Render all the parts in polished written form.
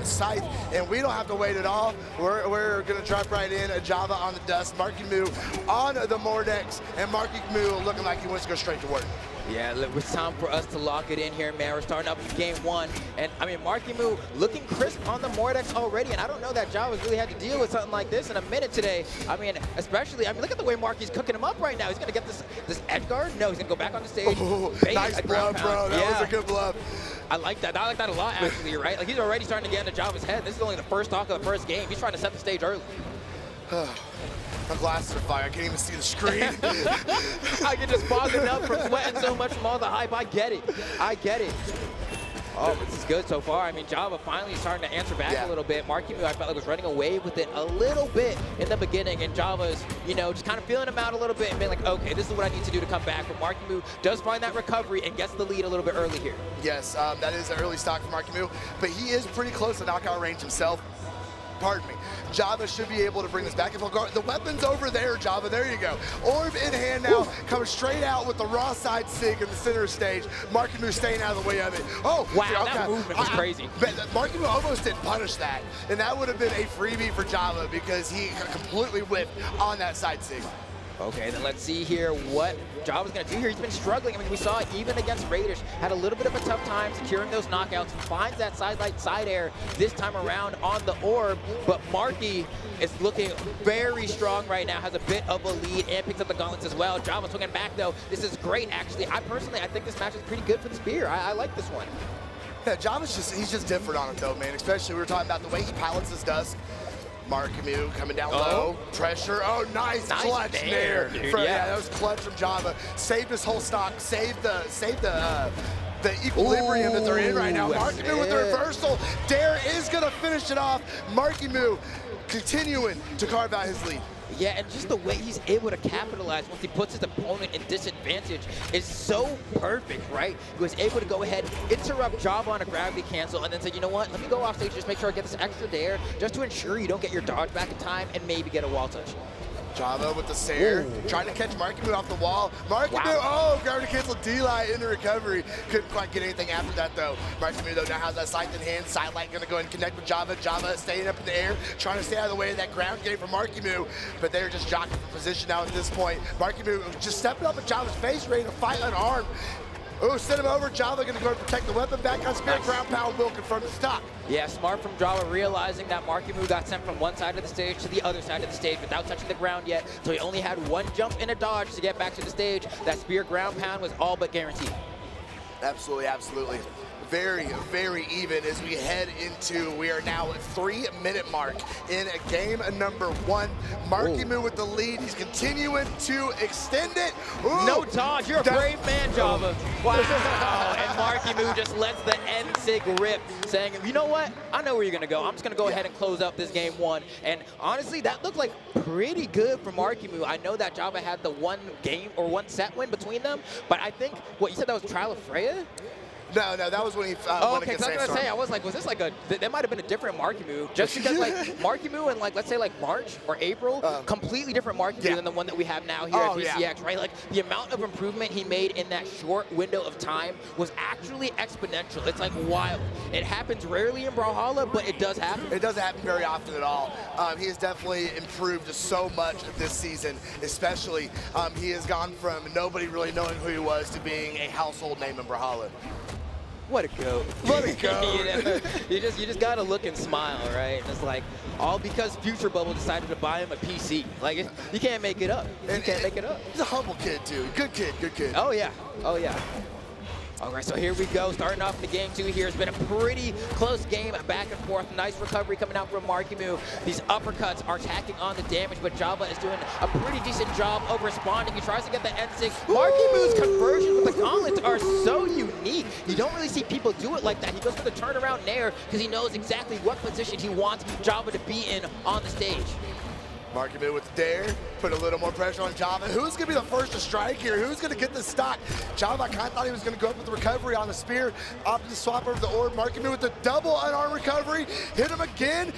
Scythe, and we don't have to wait at all. We're going to drop right in. Java on the dust, Marckiemoo on the Mordex, and Marckiemoo looking like he wants to go straight to work. Yeah, look, it's time for us to lock it in here, man. We're starting up game one. And, I mean, Marckiemoo looking crisp on the Mordex already. And I don't know that Java's really had to deal with something like this in a minute today. I mean, especially, I mean, look at the way Marky's cooking him up right now. He's going to get this edge guard. No, he's going to go back on the stage. Ooh, nice bluff, bro. That was a good bluff. I like that. I like that a lot, actually, right? Like, he's already starting to get into Java's head. This is only the first talk of the first game. He's trying to set the stage early. My glasses are fire. I can't even see the screen. I get just bogging up from sweating so much from all the hype. I get it. I get it. Oh, this is good so far. I mean, Java finally starting to answer back a little bit. Marckiemoo, I felt like, was running away with it a little bit in the beginning, and Java's, you know, just kind of feeling him out a little bit and being like, okay, this is what I need to do to come back. But Marckiemoo does find that recovery and gets the lead a little bit early here. Yes, that is an early stock for Marckiemoo, but he is pretty close to knockout range himself. Pardon me. Java should be able to bring this back. If go, the weapon's over there, Java. There you go. Orb in hand now, coming straight out with the raw side sig in the center stage. Marckiemoo staying out of the way of it. Oh, wow, that movement was crazy. Marckiemoo almost didn't punish that, and that would have been a freebie for Java because he completely whiffed on that side sig. Okay, then let's see here what Java's going to do here. He's been struggling. I mean, we saw it even against Raiders. Had a little bit of a tough time securing those knockouts. He finds that sidelight side air this time around on the orb. But Marky is looking very strong right now. Has a bit of a lead and picks up the gauntlets as well. Java swinging back, though. This is great, actually. I think this match is pretty good for the Spear. I like this one. Yeah, Java's he's just different on it, though, man. Especially we were talking about the way he pilots his dusk. Marckiemoo coming down low, pressure. Oh, nice clutch there. Yeah, that was clutch from Java. Saved his whole stock. Saved the equilibrium that they're in right now. Marckiemoo with the reversal. Dare is gonna finish it off. Marckiemoo continuing to carve out his lead. Yeah, and just the way he's able to capitalize once he puts his opponent in disadvantage is so perfect, right? He was able to go ahead, interrupt Java on a gravity cancel, and then say, you know what, let me go off stage, just make sure I get this extra dare, just to ensure you don't get your dodge back in time and maybe get a wall touch. Java with the Sair, trying to catch Marckiemoo off the wall. Marckiemoo, oh, gravity cancel D-Light into recovery. Couldn't quite get anything after that, though. Marckiemoo, though, now has that Scythe in hand. Sidelight going to go and connect with Java. Java staying up in the air, trying to stay out of the way of that ground game for Marckiemoo. But they're just jockeying for position now at this point. Marckiemoo just stepping up at Java's face, ready to fight unarmed. Oh, send him over. Java going to go and protect the weapon. Back on Spirit. Ground pound will confirm the stock. Yeah, smart from Java, realizing that Marckiemoo got sent from one side of the stage to the other side of the stage without touching the ground yet. So he only had one jump and a dodge to get back to the stage. That Spear ground pound was all but guaranteed. Absolutely, absolutely. Very, very even as we head into, we are now at 3-minute mark in game number 1. Marckiemoo with the lead. He's continuing to extend it. Ooh, no dodge. You're a brave man, Java. Wow. And Marckiemoo just lets the end-sig rip, saying, you know what? I know where you're going to go. I'm just going to go ahead and close up this game 1. And honestly, that looked like pretty good for Marckiemoo. I know that Java had the one game or one set win between them, but I think, what, you said that was Trial of Freya? No, that was when he won okay, against I was gonna say, I was like, was this like that might have been a different Marckiemoo, just because like Marckiemoo in, like, let's say like March or April, completely different Marckiemoo than the one that we have now here at PCX, right? Like the amount of improvement he made in that short window of time was actually exponential. It's like wild. It happens rarely in Brawlhalla, but it does happen. It doesn't happen very often at all. He has definitely improved so much this season, especially. He has gone from nobody really knowing who he was to being a household name in Brawlhalla. What a goat. What a goat. you just gotta look and smile, right? And it's like, all because Future Bubble decided to buy him a PC. Like, you can't make it up. You can't make it up. He's a humble kid, too. Good kid, good kid. Oh, yeah. Oh, yeah. All right, so here we go. Starting off the game 2 here. It's been a pretty close game, back and forth. Nice recovery coming out from Marckiemoo. These uppercuts are tacking on the damage, but Java is doing a pretty decent job of responding. He tries to get the N6. Marckiemoo's conversions with the gauntlets are so unique. You don't really see people do it like that. He goes for the turnaround nair because he knows exactly what position he wants Java to be in on the stage. Marckiemoo with the dare, put a little more pressure on Java. Who's going to be the first to strike here? Who's going to get the stock? Java, I kind of thought he was going to go up with the recovery on the spear, opted to swap over the orb. Marckiemoo with the double unarmed recovery, hit him again.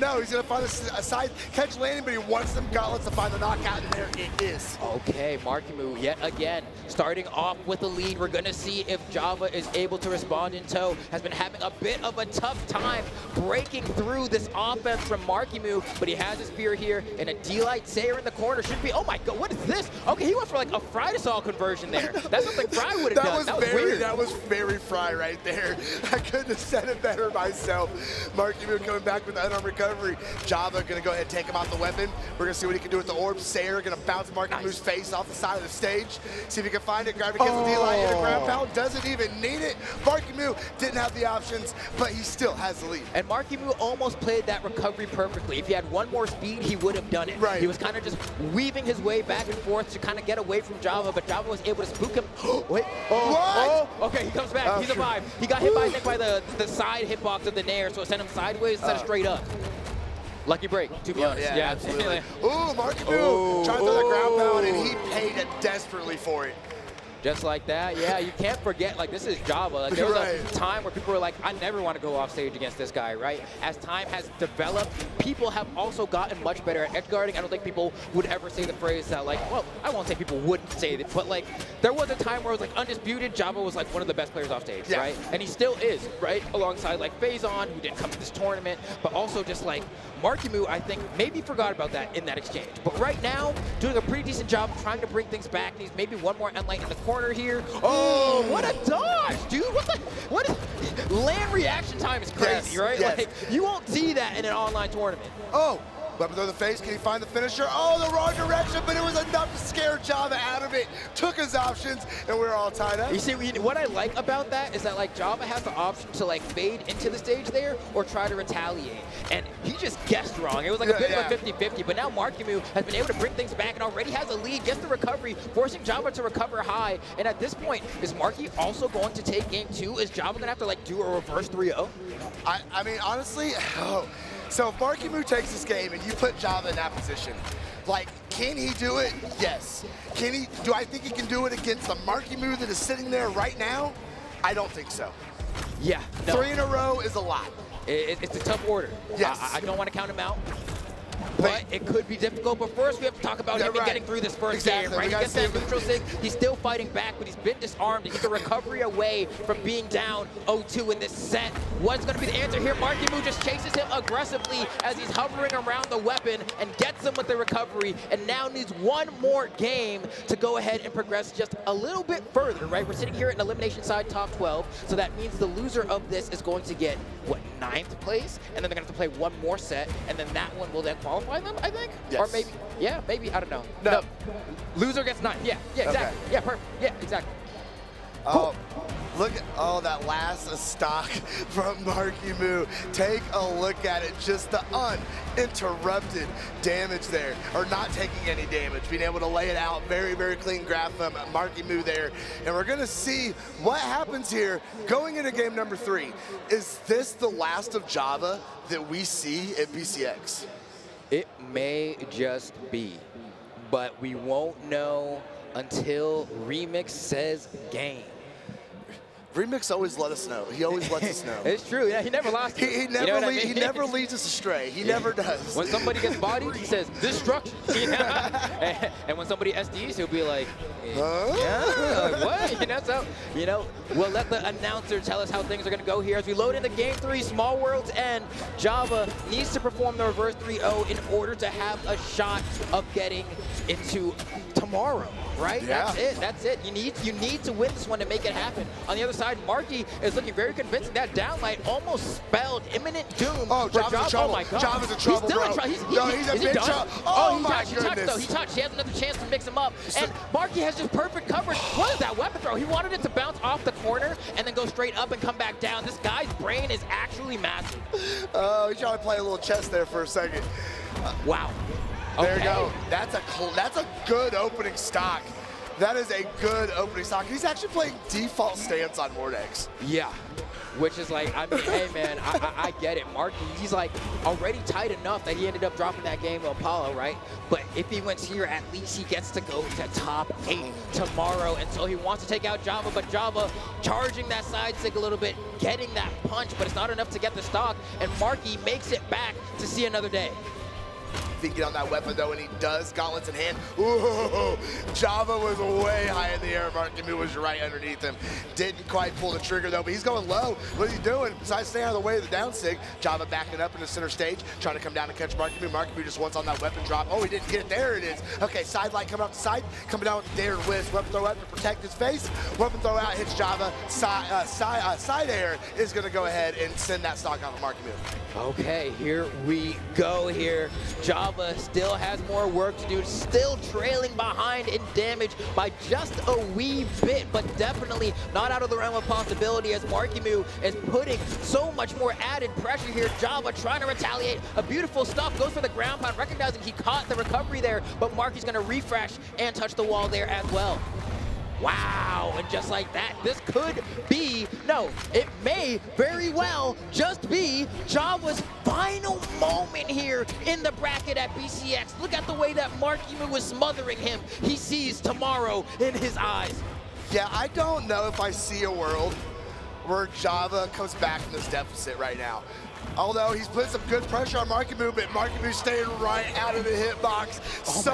No, he's going to find a side catch landing, but he wants them gauntlets to find the knockout, and there it is. Okay, Marckiemoo yet again starting off with the lead. We're going to see if Java is able to respond in tow. Has been having a bit of a tough time breaking through this offense from Marckiemoo, but he has his spear here and a D-Light Sayer in the corner. Should be, oh my god, what is this? Okay, he went for like a Fry-to-Sol conversion there. That's something Fry would have done. That was weird. That was very Fry right there. I couldn't have said it better myself. Marckiemoo coming back with the unarmed recovery. Java gonna go ahead and take him off the weapon. We're gonna see what he can do with the orb. Sayer gonna bounce Marckiemoo's face off the side of the stage. See if he can find it. Gravity gets the D-Light in a ground pound. Doesn't even need it. Marckiemoo didn't have the options, but he still has the lead. And Marckiemoo almost played that recovery perfectly. If he had one more speed, he would have done it. Right. He was kind of just weaving his way back and forth to kind of get away from Java, but Java was able to spook him. Wait. Okay, he comes back. He's alive. He got hit by the side hitbox of the Nair, so it sent him sideways instead of straight up. Lucky break, to be honest. Yeah, absolutely. Ooh, Marckiemoo trying to throw that ground pound, and he paid it desperately for it. Just like that, yeah, you can't forget, like, this is Java. Like, there was a time where people were like, I never want to go off stage against this guy, right? As time has developed, people have also gotten much better at edge guarding. I don't think people would ever say the phrase that, like, well, I won't say people wouldn't say it, but, like, there was a time where it was, like, undisputed, Java was, like, one of the best players off stage, right? And he still is, right? Alongside, like, Phazon, who didn't come to this tournament, but also just, like, Marckiemoo, I think, maybe forgot about that in that exchange. But right now, doing a pretty decent job trying to bring things back. Needs maybe one more end light in the corner here. Oh, what a dodge, dude. What is LAN reaction time is crazy, right? Like, you won't see that in an online tournament. Weapon through the face, can he find the finisher? Oh, the wrong direction, but it was enough to scare Java out of it. Took his options, and we're all tied up. You see, what I like about that is that, like, Java has the option to, like, fade into the stage there or try to retaliate. And he just guessed wrong. It was like a bit of a 50-50, but now Marckiemoo has been able to bring things back and already has a lead, gets the recovery, forcing Java to recover high. And at this point, is Marky also going to take game 2? Is Java gonna have to, like, do a reverse 3-0? I mean, honestly, so if Marckiemoo takes this game and you put Java in that position, like, can he do it? Yes. Can he? Do I think he can do it against the Marckiemoo that is sitting there right now? I don't think so. Yeah. No. 3 in a row is a lot. It's a tough order. Yes. I don't want to count him out. But it could be difficult. But first, we have to talk about him getting through this first game, right? He gets that neutral sig. He's still fighting back, but he's been disarmed. And he's a recovery away from being down 0-2 in this set. What's going to be the answer here? Marckiemoo just chases him aggressively as he's hovering around the weapon and gets him with the recovery. And now needs one more game to go ahead and progress just a little bit further, right? We're sitting here in elimination side top 12. So that means the loser of this is going to get, what, 9th place? And then they're going to have to play one more set. And then that one will then qualify them, I think? Yes. Or maybe, I don't know. No. Loser gets 9. Yeah, exactly. Okay. Yeah, perfect. Yeah, exactly. Oh, look at that last stock from Marckiemoo. Take a look at it. Just the uninterrupted damage there, or not taking any damage, being able to lay it out. Very, very clean graph from Marckiemoo there. And we're going to see what happens here going into game number 3. Is this the last of Java that we see at BCX? It may just be, but we won't know until Remix says game. Remix always let us know. He always lets us know. It's true. Yeah, he never lost. He never he never leads us astray. He never does. When somebody gets bodied, he says destruction. And when somebody SDs, he'll be like, yeah, what? You know, so we'll let the announcer tell us how things are going to go here as we load into game 3, Small World's End. Java needs to perform the reverse 3-0 in order to have a shot of getting into tomorrow. Right? Yeah. That's it. You need to win this one to make it happen. On the other side, Marky is looking very convincing. That downlight almost spelled imminent doom. Oh, Java's in trouble. Oh my God. Java's in trouble, he's still in trouble. He's in big trouble. Oh my goodness. He touched, though. He touched. He has another chance to mix him up. And Marky has just perfect coverage. What is that weapon throw? He wanted it to bounce off the corner and then go straight up and come back down. This guy's brain is actually massive. Oh, he's trying to play a little chess there for a second. Wow. There you go. That's a good opening stock. That is a good opening stock. He's actually playing default stance on Mordex. Yeah. which is like, I mean, hey man, I get it. Marky, he's like already tight enough that he ended up dropping that game to Apollo, right? But if he wins here, at least he gets to go to top 8 tomorrow. And so he wants to take out Java, but Java charging that side stick a little bit, getting that punch, but it's not enough to get the stock. And Marky makes it back to see another day. If he can get on that weapon though, and he does, gauntlets in hand. Ooh, Java was way high in the air. Marckiemoo was right underneath him. Didn't quite pull the trigger though, but he's going low. What is he doing? Besides staying out of the way of the down sig, Java backing up in the center stage, trying to come down and catch Marckiemoo. Marckiemoo just wants on that weapon drop. Oh, he didn't get it. There it is. Okay, side light coming off the side, coming down with the dare whiz. Weapon throw out to protect his face. Weapon throw out hits Java. Side air is going to go ahead and send that stock off of Marckiemoo. Okay, here we go here. Java still has more work to do, still trailing behind in damage by just a wee bit, but definitely not out of the realm of possibility as Marckiemoo is putting so much more added pressure here. Java trying to retaliate. A beautiful stuff, goes for the ground pound, recognizing he caught the recovery there, but Marky's gonna refresh and touch the wall there as well. Wow, and just like that, this could be, no, it may very well just be Java's final moment here in the bracket at BCX. Look at the way that Marckiemoo was smothering him. He sees tomorrow in his eyes. Yeah, I don't know if I see a world where Java comes back from this deficit right now. Although he's putting some good pressure on Marckiemoo, but Marckiemoo staying right out of the hitbox. So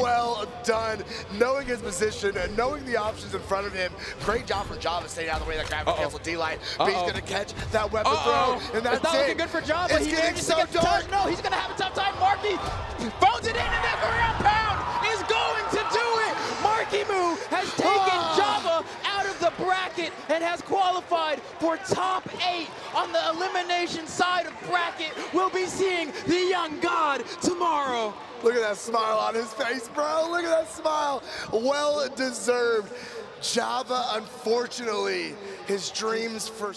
well done, knowing his position and knowing the options in front of him. Great job from Java staying out of the way of that gravity cancel D-line. But he's going to catch that weapon throw, and that's it's not looking good for Java. It's getting so dark. No, he's going to have a tough time. Marky phones it in, and that ground pound is going to do it. Marckiemoo has taken Java out of the bracket and has qualified for top 8 on the elimination side of bracket. We'll be seeing the young god tomorrow. Look at that smile on his face, bro. Look at that smile. Well deserved. Java, unfortunately, his dreams for